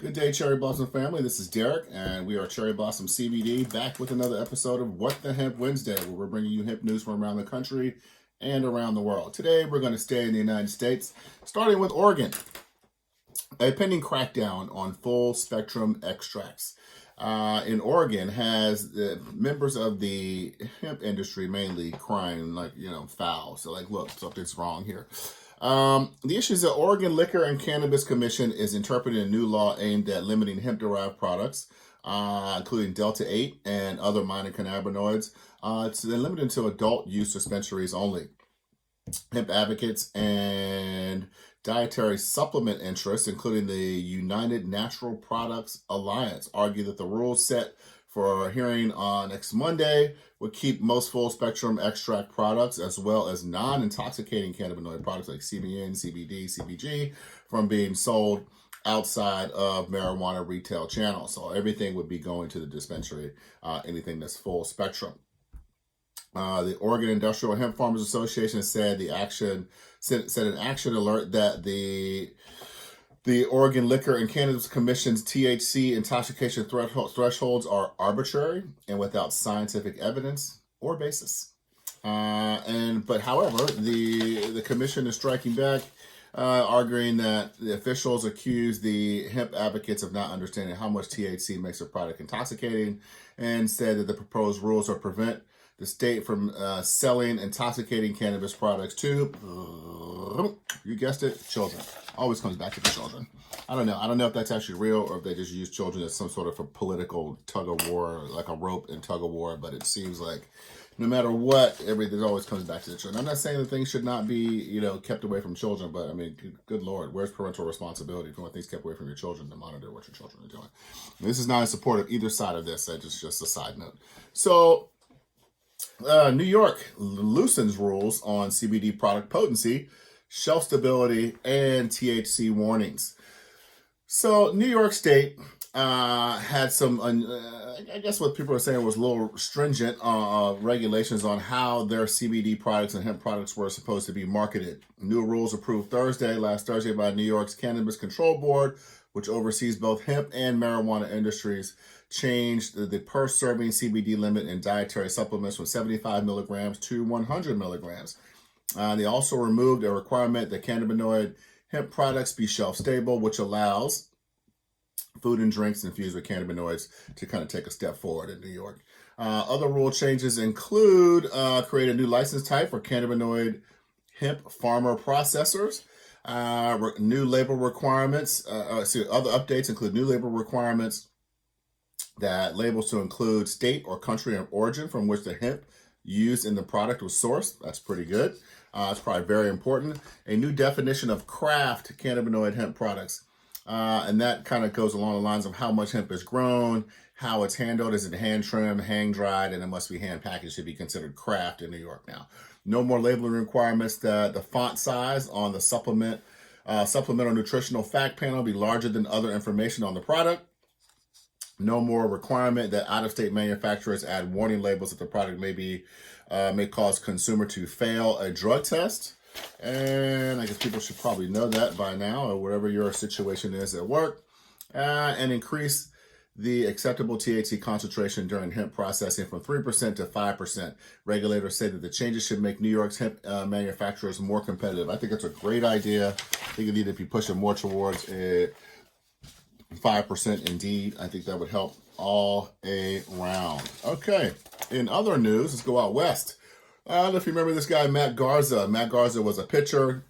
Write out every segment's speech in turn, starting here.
Good day, Cherry Blossom family. This is Derek, and we are Cherry Blossom CBD back with another episode of What the Hemp Wednesday, where we're bringing you hemp news from around the country and around the world. Today, we're going to stay in the United States, starting with Oregon. A pending crackdown on full spectrum extracts in Oregon has members of the hemp industry mainly crying foul. So look, something's wrong here. The issue is that Oregon Liquor and Cannabis Commission is interpreting a new law aimed at limiting hemp-derived products, including Delta-8 and other minor cannabinoids. It's limited to adult use dispensaries only. Hemp advocates and dietary supplement interests, including the United Natural Products Alliance, argue that the rules set for a hearing on next Monday would keep most full-spectrum extract products, as well as non-intoxicating cannabinoid products like CBN, CBD, CBG, from being sold outside of marijuana retail channels. So everything would be going to the dispensary, anything that's full spectrum. The Oregon Industrial Hemp Farmers Association said an action alert that the Oregon Liquor and Cannabis Commission's THC intoxication thresholds are arbitrary and without scientific evidence or basis. However, the commission is striking back, arguing that the officials accuse the hemp advocates of not understanding how much THC makes a product intoxicating, and said that the proposed rules will prevent the state from selling intoxicating cannabis products to, you guessed it, children. Always comes back to the children. I don't know if that's actually real or if they just use children as some sort of a political tug of war, like a rope in tug of war, but it seems like no matter what, everything always comes back to the children. I'm not saying that things should not be, kept away from children, but I mean, good Lord, where's parental responsibility if you want things kept away from your children to monitor what your children are doing? And this is not in support of either side of this. That's just a side note. So, New York loosens rules on CBD product potency, shelf stability, and THC warnings. So New York State had some, I guess what people are saying was a little stringent regulations on how their CBD products and hemp products were supposed to be marketed. New rules approved last Thursday by New York's Cannabis Control Board, which oversees both hemp and marijuana industries, changed the per-serving CBD limit in dietary supplements from 75 milligrams to 100 milligrams. They also removed a requirement that cannabinoid hemp products be shelf-stable, which allows food and drinks infused with cannabinoids to kind of take a step forward in New York. Other rule changes include create a new license type for cannabinoid hemp farmer processors. New label requirements. Other updates include new label requirements that labels to include state or country of origin from which the hemp used in the product was sourced. That's pretty good. It's probably very important. A new definition of craft cannabinoid hemp products. And that kind of goes along the lines of how much hemp is grown, how it's handled. Is it hand trimmed, hang dried, and it must be hand packaged to be considered craft in New York now. No more labeling requirements that the font size on the supplemental nutritional fact panel be larger than other information on the product. No more requirement that out-of-state manufacturers add warning labels that the product may cause consumer to fail a drug test. And I guess people should probably know that by now, or whatever your situation is at work. And increase the acceptable THC concentration during hemp processing from 3% to 5%. Regulators say that the changes should make New York's hemp manufacturers more competitive. I think it's a great idea. I think you need to be pushing more towards 5% indeed. I think that would help all around. Okay, in other news, let's go out west. I don't know if you remember this guy, Matt Garza. Matt Garza was a pitcher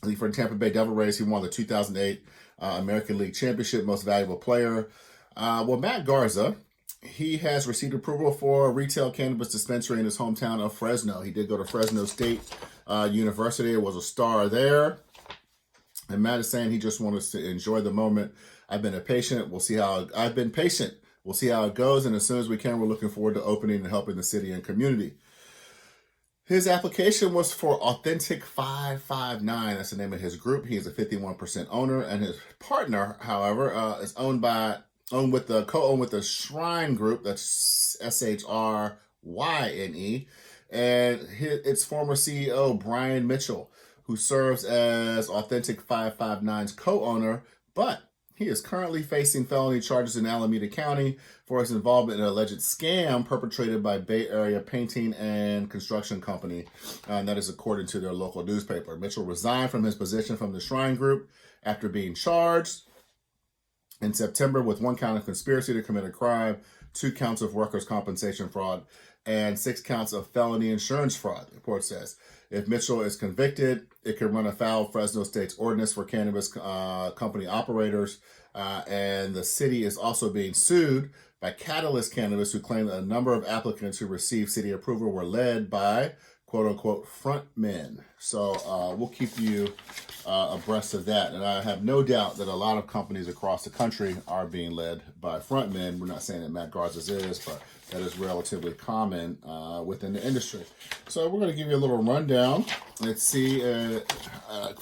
for the Tampa Bay Devil Rays. He won the 2008 American League Championship Most Valuable Player. Matt Garza, he has received approval for a retail cannabis dispensary in his hometown of Fresno. He did go to Fresno State University, was a star there. And Matt is saying he just wants to enjoy the moment. I've been patient. We'll see how it goes. And as soon as we can, we're looking forward to opening and helping the city and community. His application was for Authentic 559. That's the name of his group. He is a 51% owner, and his partner, however, is co-owned with the Shrine Group. That's SHRYNE, and its former CEO Brian Mitchell, who serves as Authentic 559's co-owner, but He is currently facing felony charges in Alameda County for his involvement in an alleged scam perpetrated by Bay Area Painting and Construction Company, and that is according to their local newspaper. Mitchell resigned from his position from the Shrine Group after being charged in September with 1 count of conspiracy to commit a crime, 2 counts of workers' compensation fraud, and 6 counts of felony insurance fraud, the report says. If Mitchell is convicted, it could run afoul of Fresno State's ordinance for cannabis company operators, and the city is also being sued by Catalyst Cannabis, who claim that a number of applicants who received city approval were led by quote-unquote front men. So we'll keep you abreast of that. And I have no doubt that a lot of companies across the country are being led by front men. We're not saying that Matt Garza's is, but that is relatively common within the industry. So we're going to give you a little rundown. Let's see,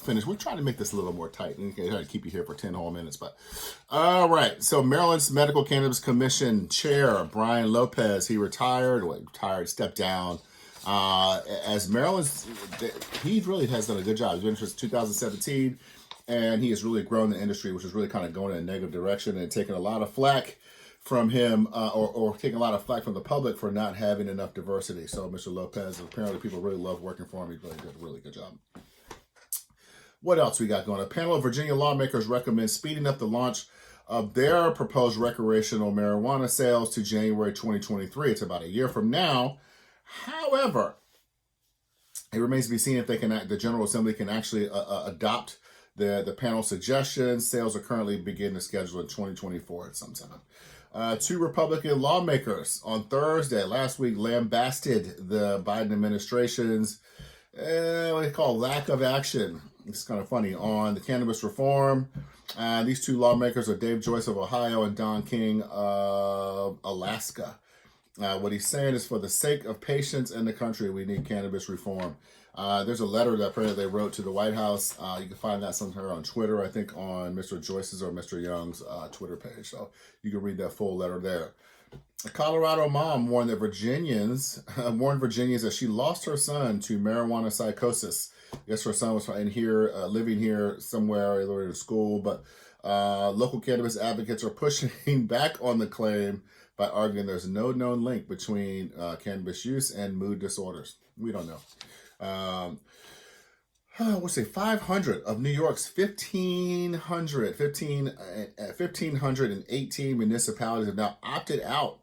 finish. We're trying to make this a little more tight. Okay, try to keep you here for 10 whole minutes. But all right. So Maryland's Medical Cannabis Commission Chair, Brian Lopez, he stepped down. As Maryland's, he really has done a good job. He's been here since 2017, and he has really grown the industry, which is really kind of going in a negative direction and taking a lot of flack from him, or taking a lot of flack from the public for not having enough diversity. So Mr. Lopez, apparently people really love working for him. He really did a really good job. What else we got going? A panel of Virginia lawmakers recommends speeding up the launch of their proposed recreational marijuana sales to January 2023. It's about a year from now. However, it remains to be seen if the General Assembly can actually adopt the panel's suggestions. Sales are currently beginning to schedule in 2024 at some time. 2 Republican lawmakers on Thursday last week lambasted the Biden administration's what they call lack of action. It's kind of funny on the cannabis reform. These 2 lawmakers are Dave Joyce of Ohio and Don King of Alaska. What he's saying is, for the sake of patients in the country, we need cannabis reform. There's a letter that apparently they wrote to the White House. You can find that somewhere on Twitter, I think on Mr. Joyce's or Mr. Young's Twitter page. So you can read that full letter there. A Colorado mom warned Virginians that she lost her son to marijuana psychosis. Yes, her son was living here somewhere, either in school, but local cannabis advocates are pushing back on the claim by arguing there's no known link between cannabis use and mood disorders. We don't know. We'll say 500 of New York's 1,518 municipalities have now opted out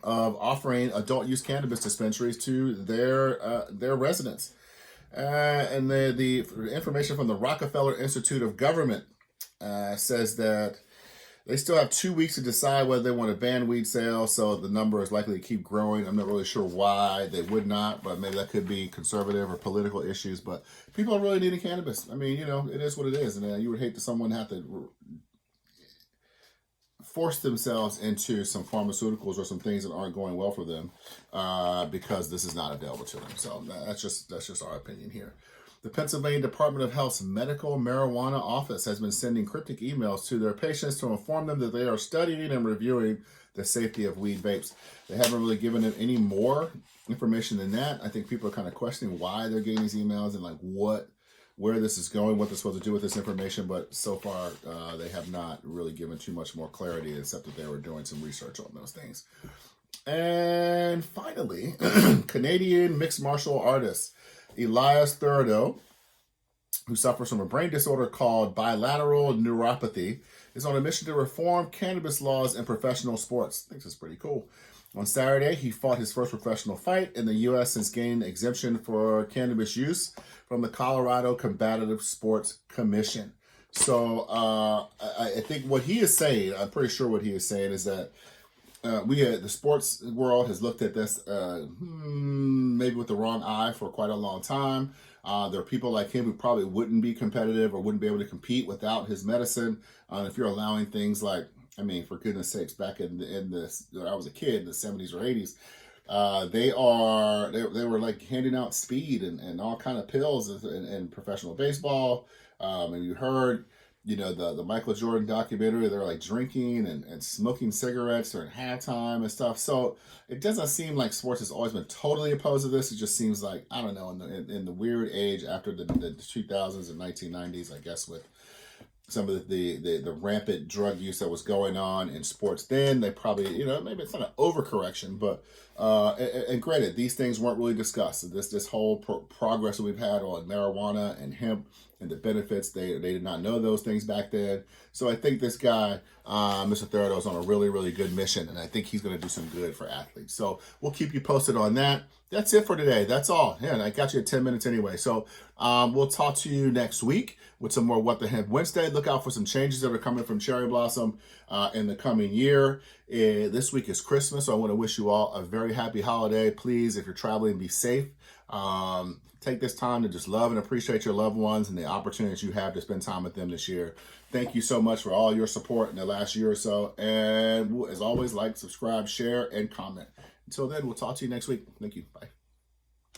of offering adult use cannabis dispensaries to their residents. And the information from the Rockefeller Institute of Government says that they still have 2 weeks to decide whether they want to ban weed sales, so the number is likely to keep growing. I'm not really sure why they would not, but maybe that could be conservative or political issues. But people are really needing cannabis. I mean, it is what it is. And you would hate that someone have to force themselves into some pharmaceuticals or some things that aren't going well for them because this is not available to them. So that's just our opinion here. The Pennsylvania Department of Health's Medical Marijuana Office has been sending cryptic emails to their patients to inform them that they are studying and reviewing the safety of weed vapes. They haven't really given them any more information than that. I think people are kind of questioning why they're getting these emails and where this is going, what they're supposed to do with this information. But so far, they have not really given too much more clarity, except that they were doing some research on those things. And finally, Canadian mixed martial artist Elias Thirdo, who suffers from a brain disorder called bilateral neuropathy, is on a mission to reform cannabis laws in professional sports. I think this is pretty cool. On Saturday, he fought his first professional fight in the U.S. since gaining exemption for cannabis use from the Colorado Combative Sports Commission. So I think what he is saying, I'm pretty sure what he is saying is that the sports world has looked at this maybe with the wrong eye for quite a long time. There are people like him who probably wouldn't be competitive or wouldn't be able to compete without his medicine. If you're allowing things like, I mean, for goodness sakes, back in when I was a kid in the 70s or 80s, they were like handing out speed and all kind of pills in professional baseball. And you heard, the Michael Jordan documentary, they're like drinking and smoking cigarettes during halftime and stuff. So it doesn't seem like sports has always been totally opposed to this. It just seems like, I don't know, in the weird age after the 2000s and 1990s, I guess, with some of the rampant drug use that was going on in sports then. They probably, you know, maybe it's not an overcorrection, but and granted, these things weren't really discussed. This whole progress that we've had on marijuana and hemp and the benefits, they did not know those things back then. So I think this guy, Mr. Thirdo, is on a really, really good mission, and I think he's going to do some good for athletes. So we'll keep you posted on that. That's it for today. That's all. Yeah, and I got you at 10 minutes anyway. So we'll talk to you next week with some more What the Hemp Wednesday. Look out for some changes that are coming from Cherry Blossom in the coming year. This week is Christmas, so I want to wish you all a very happy holiday. Please, if you're traveling, be safe. Take this time to just love and appreciate your loved ones and the opportunities you have to spend time with them this year. Thank you so much for all your support in the last year or so. And as always, like, subscribe, share, and comment. Until then, we'll talk to you next week. Thank you. Bye.